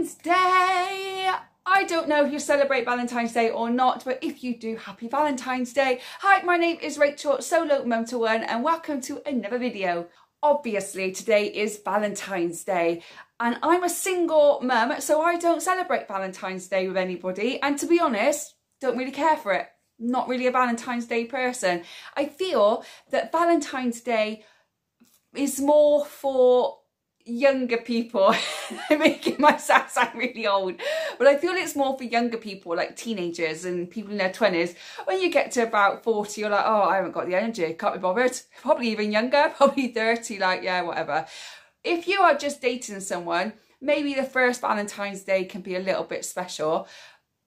Valentine's Day! I don't know if you celebrate Valentine's Day or not, but if you do, happy Valentine's Day. Hi, my name is Rachel, solo mum to one, and welcome to another video. Obviously, today is Valentine's Day, and I'm a single mum, so I don't celebrate Valentine's Day with anybody, and to be honest, don't really care for it. Not really a Valentine's Day person. I feel that Valentine's Day is more for younger people. I'm making myself sound really old, but I feel it's more for younger people, like teenagers and people in their 20s. When you get to about 40, you're like, oh, I haven't got the energy, can't be bothered. Probably even younger, probably 30, like, yeah, whatever. If you are just dating someone, maybe the first Valentine's Day can be a little bit special,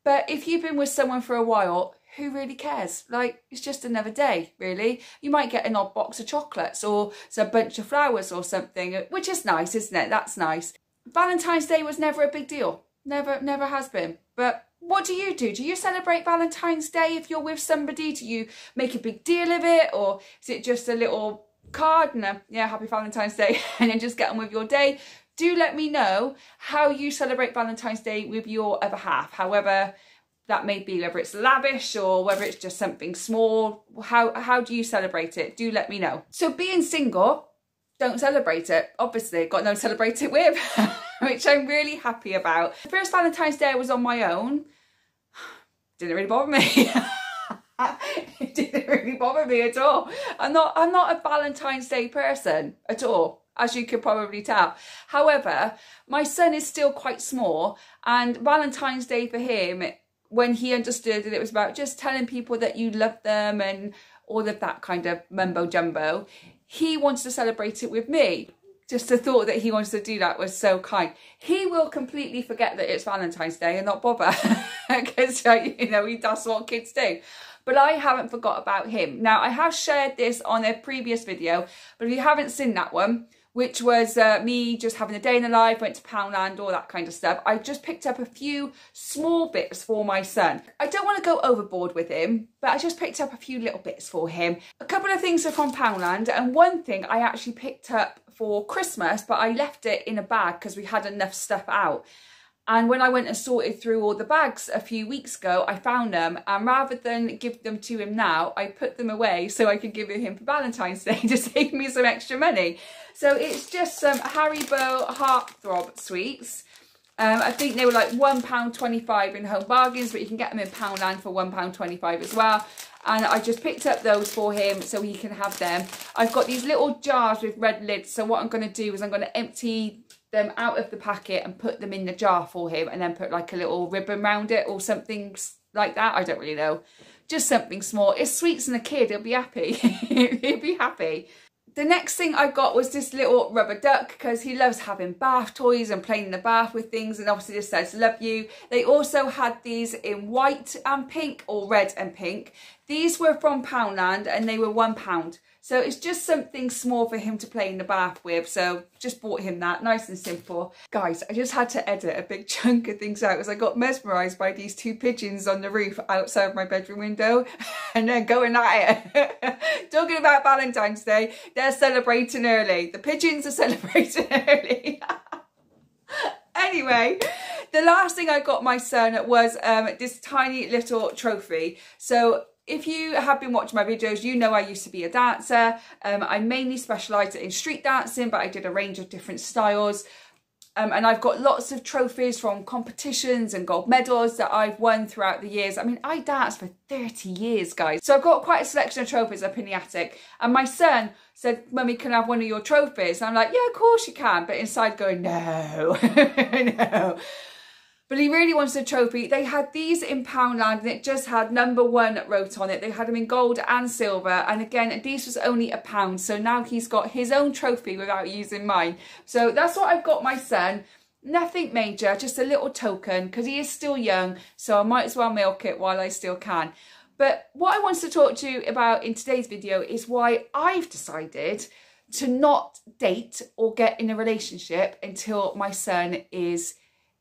but if you've been with someone for a while, who really cares? Like, it's just another day, really. You might get an odd box of chocolates or a bunch of flowers or something, which is nice, isn't it? That's nice. Valentine's Day was never a big deal. Never has been. But what do you do? Do you celebrate Valentine's Day if you're with somebody? Do you make a big deal of it? Or is it just a little card and yeah, happy Valentine's Day, and then just get on with your day? Do let me know how you celebrate Valentine's Day with your other half, however that may be, whether it's lavish or whether it's just something small. How do you celebrate it? Do let me know. So being single, don't celebrate it. Obviously, got no one to celebrate it with, which I'm really happy about. The first Valentine's Day I was on my own. Didn't really bother me. It didn't really bother me at all. I'm not a Valentine's Day person at all, as you could probably tell. However, my son is still quite small, and Valentine's Day for him, when he understood that it was about just telling people that you love them and all of that kind of mumbo jumbo, he wanted to celebrate it with me. Just the thought that he wanted to do that was so kind. He will completely forget that it's Valentine's Day and not bother, because you know, that's what kids do. But I haven't forgot about him. Now, I have shared this on a previous video, but if you haven't seen that one, which was me just having a day in the life, went to Poundland, all that kind of stuff, I just picked up a few small bits for my son. I don't want to go overboard with him, but I just picked up a few little bits for him. A couple of things are from Poundland, and one thing I actually picked up for Christmas, but I left it in a bag because we had enough stuff out. And when I went and sorted through all the bags a few weeks ago, I found them, and rather than give them to him now, I put them away so I could give it him for Valentine's Day to save me some extra money. So it's just some Haribo Heartthrob sweets. I think they were like £1.25 in Home Bargains, but you can get them in Poundland for £1.25 as well. And I just picked up those for him so he can have them. I've got these little jars with red lids, so what I'm going to do is I'm going to empty them out of the packet and put them in the jar for him, and then put like a little ribbon around it or something like that. I don't really know. Just something small. It's sweets and a kid, he'll be happy. He'll be happy. The next thing I got was this little rubber duck, because he loves having bath toys and playing in the bath with things, and obviously this says love you. They also had these in white and pink, or red and pink. These were from Poundland and they were £1. So it's just something small for him to play in the bath with. So just bought him that, nice and simple. Guys, I just had to edit a big chunk of things out because I got mesmerised by these two pigeons on the roof outside my bedroom window and they're going at it. Talking about Valentine's Day, they're celebrating early. The pigeons are celebrating early. Anyway, the last thing I got my son was this tiny little trophy. So if you have been watching my videos, you know I used to be a dancer. I mainly specialised in street dancing, but I did a range of different styles. And I've got lots of trophies from competitions and gold medals that I've won throughout the years. I mean, I danced for 30 years, guys. So I've got quite a selection of trophies up in the attic. And my son said, Mummy, can I have one of your trophies? And I'm like, yeah, of course you can. But inside going, no, no. But he really wants a trophy. They had these in Poundland and it just had #1 wrote on it. They had them in gold and silver. And again, these was only £1. So now he's got his own trophy without using mine. So that's what I've got my son. Nothing major, just a little token because he is still young. So I might as well milk it while I still can. But what I want to talk to you about in today's video is why I've decided to not date or get in a relationship until my son is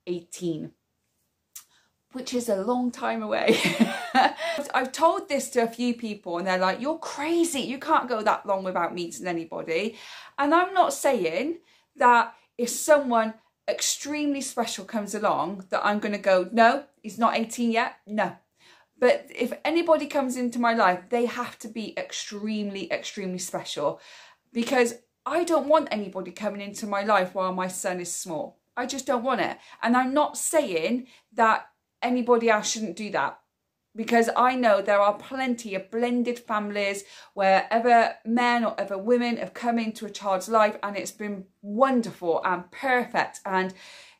18. Which is a long time away. I've told this to a few people and they're like, you're crazy, you can't go that long without meeting anybody. And I'm not saying that if someone extremely special comes along that I'm going to go, no, he's not 18 yet, no. But if anybody comes into my life, they have to be extremely, extremely special, because I don't want anybody coming into my life while my son is small. I just don't want it. And I'm not saying that anybody else shouldn't do that, because I know there are plenty of blended families where other men or other women have come into a child's life and it's been wonderful and perfect and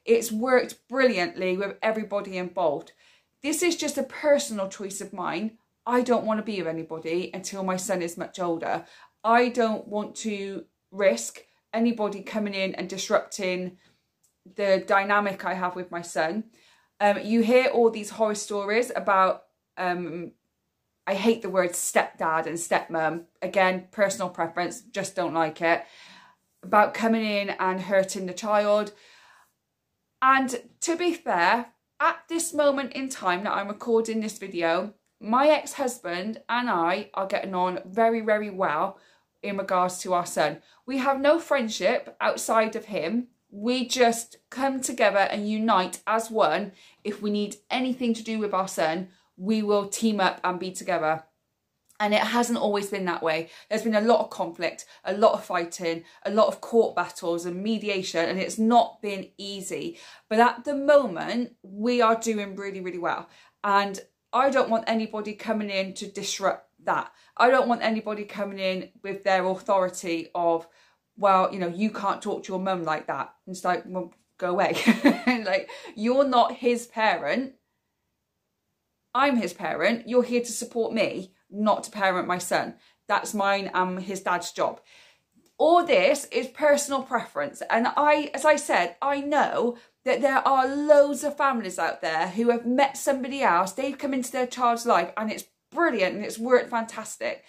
it's worked brilliantly with everybody involved. This is just a personal choice of mine. I don't want to be with anybody until my son is much older. I don't want to risk anybody coming in and disrupting the dynamic I have with my son. You hear all these horror stories about, I hate the word stepdad and stepmom. Again, personal preference, just don't like it. About coming in and hurting the child. And to be fair, at this moment in time that I'm recording this video, my ex-husband and I are getting on very, very well in regards to our son. We have no friendship outside of him. We just come together and unite as one. If we need anything to do with our son, we will team up and be together. And it hasn't always been that way. There's been a lot of conflict, a lot of fighting, a lot of court battles and mediation, and it's not been easy. But at the moment, we are doing really, really well. And I don't want anybody coming in to disrupt that. I don't want anybody coming in with their authority of, well, you know, you can't talk to your mum like that. And it's like, well, go away. Like, you're not his parent. I'm his parent. You're here to support me, not to parent my son. That's mine and his dad's job. All this is personal preference. And as I said, I know that there are loads of families out there who have met somebody else. They've come into their child's life and it's brilliant and it's worked fantastic.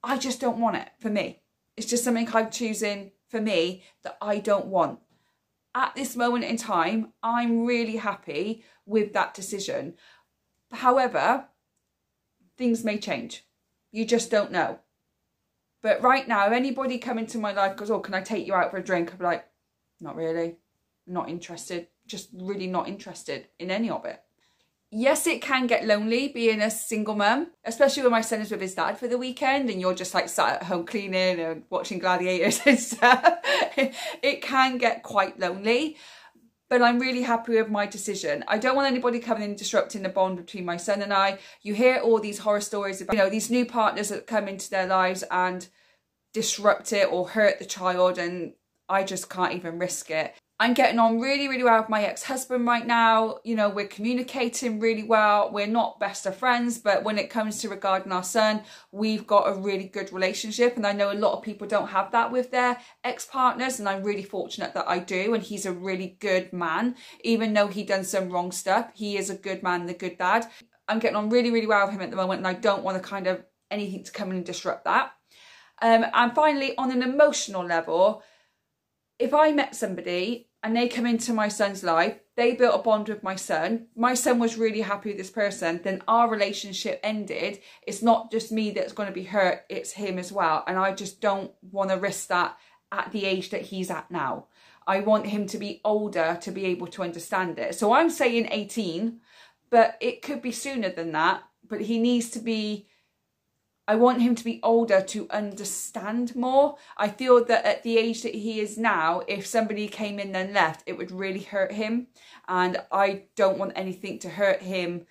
I just don't want it for me. It's just something I'm choosing for me that I don't want. At this moment in time, I'm really happy with that decision. However, things may change. You just don't know. But right now, if anybody come into my life goes, oh, can I take you out for a drink? I'll be like, not really, not interested. Just really not interested in any of it. Yes, it can get lonely being a single mum, especially when my son is with his dad for the weekend and you're just like sat at home cleaning and watching Gladiators and stuff. It can get quite lonely, but I'm really happy with my decision. I don't want anybody coming in and disrupting the bond between my son and I. You hear all these horror stories about, you know, these new partners that come into their lives and disrupt it or hurt the child, and I just can't even risk it. I'm getting on really, really well with my ex-husband right now. You know, we're communicating really well. We're not best of friends, but when it comes to regarding our son, we've got a really good relationship. And I know a lot of people don't have that with their ex-partners, and I'm really fortunate that I do. And he's a really good man. Even though he done some wrong stuff, he is a good man, the good dad. I'm getting on really, really well with him at the moment, and I don't want to kind of anything to come in and disrupt that. And finally, on an emotional level, if I met somebody and they come into my son's life, they built a bond with my son was really happy with this person, then our relationship ended. It's not just me that's going to be hurt, it's him as well. And I just don't want to risk that at the age that he's at now. I want him to be older to be able to understand it. So I'm saying 18, but it could be sooner than that. But he needs to be, I want him to be older to understand more. I feel that at the age that he is now, if somebody came in and left, it would really hurt him. And I don't want anything to hurt him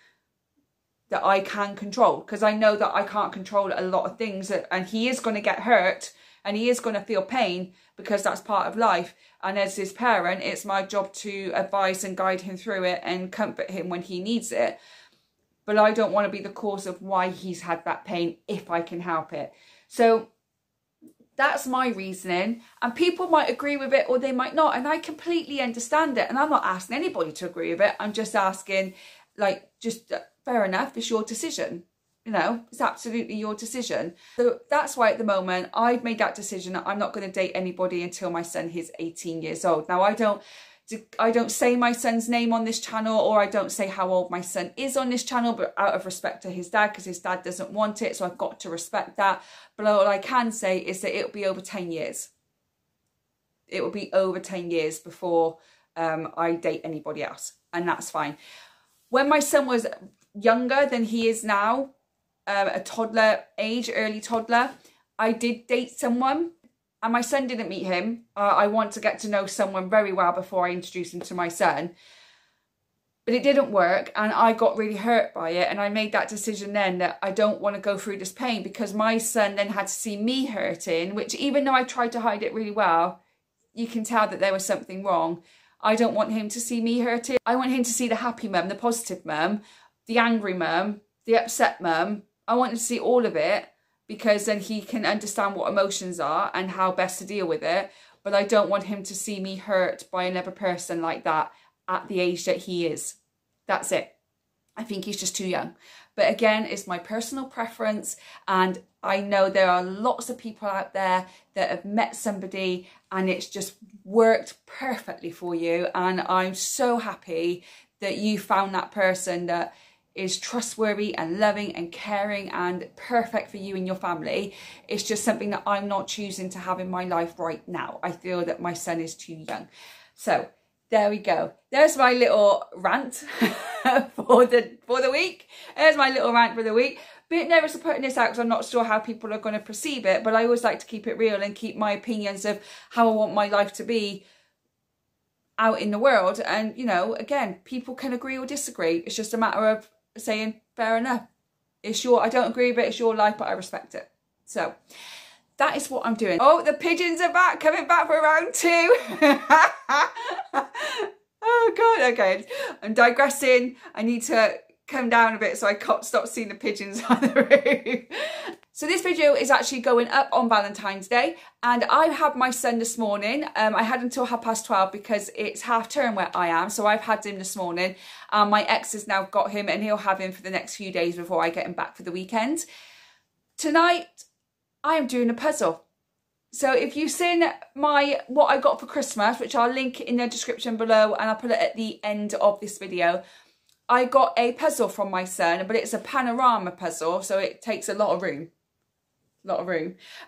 that I can control, because I know that I can't control a lot of things, and he is going to get hurt and he is going to feel pain, because that's part of life. And as his parent, it's my job to advise and guide him through it and comfort him when he needs it. But I don't want to be the cause of why he's had that pain if I can help it. So that's my reasoning. And people might agree with it or they might not. And I completely understand it. And I'm not asking anybody to agree with it. I'm just asking, like, just fair enough, it's your decision. You know, it's absolutely your decision. So that's why at the moment I've made that decision that I'm not going to date anybody until my son is 18 years old. Now, I don't say my son's name on this channel, or I don't say how old my son is on this channel, but out of respect to his dad, because his dad doesn't want it, so I've got to respect that. But all I can say is that it'll be over 10 years. It will be over 10 years before I date anybody else, and that's fine. When my son was younger than he is now, a toddler age, early toddler, I did date someone, and my son didn't meet him. I want to get to know someone very well before I introduce him to my son. But it didn't work, and I got really hurt by it, and I made that decision then that I don't want to go through this pain, because my son then had to see me hurting, which even though I tried to hide it really well, you can tell that there was something wrong. I don't want him to see me hurting. I want him to see the happy mum, the positive mum, the angry mum, the upset mum. I want him to see all of it, because then he can understand what emotions are and how best to deal with it. But I don't want him to see me hurt by another person like that at the age that he is. That's it. I think he's just too young. But again, it's my personal preference, and I know there are lots of people out there that have met somebody and it's just worked perfectly for you, and I'm so happy that you found that person that is trustworthy and loving and caring and perfect for you and your family. It's just something that I'm not choosing to have in my life right now. I feel that my son is too young. So there we go. There's my little rant for the week. There's my little rant for the week. Bit nervous of putting this out because I'm not sure how people are going to perceive it, but I always like to keep it real and keep my opinions of how I want my life to be out in the world. And, you know, again, people can agree or disagree. It's just a matter of saying, fair enough. I don't agree with it, it's your life, but I respect it. So that is what I'm doing. Oh, the pigeons are back, coming back for round 2. Oh God, okay. I'm digressing. I need to come down a bit so I can't stop seeing the pigeons on the roof. So this video is actually going up on Valentine's Day, and I had my son this morning. I had until 12:30 because it's half term where I am, so I've had him this morning. My ex has now got him, and he'll have him for the next few days before I get him back for the weekend. Tonight, I am doing a puzzle. So if you've seen what I got for Christmas, which I'll link in the description below and I'll put it at the end of this video, I got a puzzle from my son, but it's a panorama puzzle, so it takes a lot of room.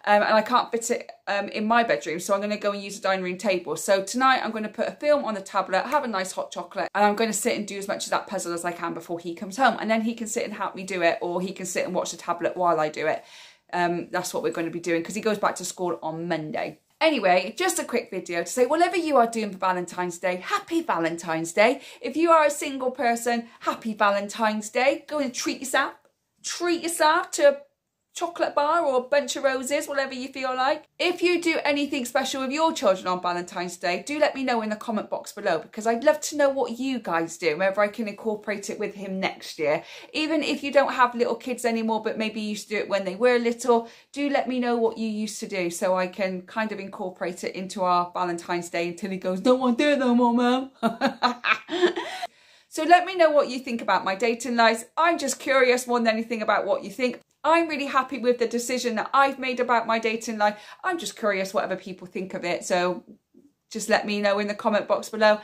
And I can't fit it in my bedroom, so I'm going to go and use the dining room table. So tonight I'm going to put a film on the tablet, have a nice hot chocolate, and I'm going to sit and do as much of that puzzle as I can before he comes home, and then he can sit and help me do it, or he can sit and watch the tablet while I do it. That's what we're going to be doing, because he goes back to school on Monday. Anyway, just a quick video to say, whatever you are doing for Valentine's Day, happy Valentine's Day. If you are a single person, happy Valentine's Day. Go and treat yourself. Treat yourself to a chocolate bar or a bunch of roses, whatever you feel like. If you do anything special with your children on Valentine's Day, do let me know in the comment box below, because I'd love to know what you guys do, whether I can incorporate it with him next year. Even if you don't have little kids anymore, but maybe you used to do it when they were little, do let me know what you used to do so I can kind of incorporate it into our Valentine's Day until he goes, don't want to do it no more, Mum. So let me know what you think about my dating life. I'm just curious more than anything about what you think. I'm really happy with the decision that I've made about my dating life. I'm just curious what other people think of it. So just let me know in the comment box below.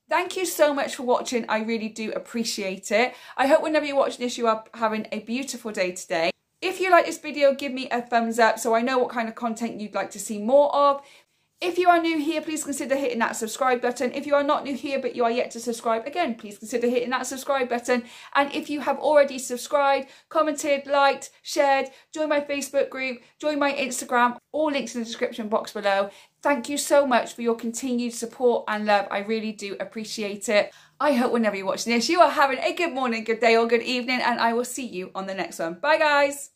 Thank you so much for watching. I really do appreciate it. I hope whenever you're watching this, you are having a beautiful day today. If you like this video, give me a thumbs up so I know what kind of content you'd like to see more of. If you are new here, please consider hitting that subscribe button. If you are not new here but you are yet to subscribe, again, please consider hitting that subscribe button. And if you have already subscribed, commented, liked, shared, join my Facebook group, join my Instagram, all links in the description box below. Thank you so much for your continued support and love. I really do appreciate it. I hope whenever you're watching this, you are having a good morning, good day or good evening, and I will see you on the next one. Bye guys.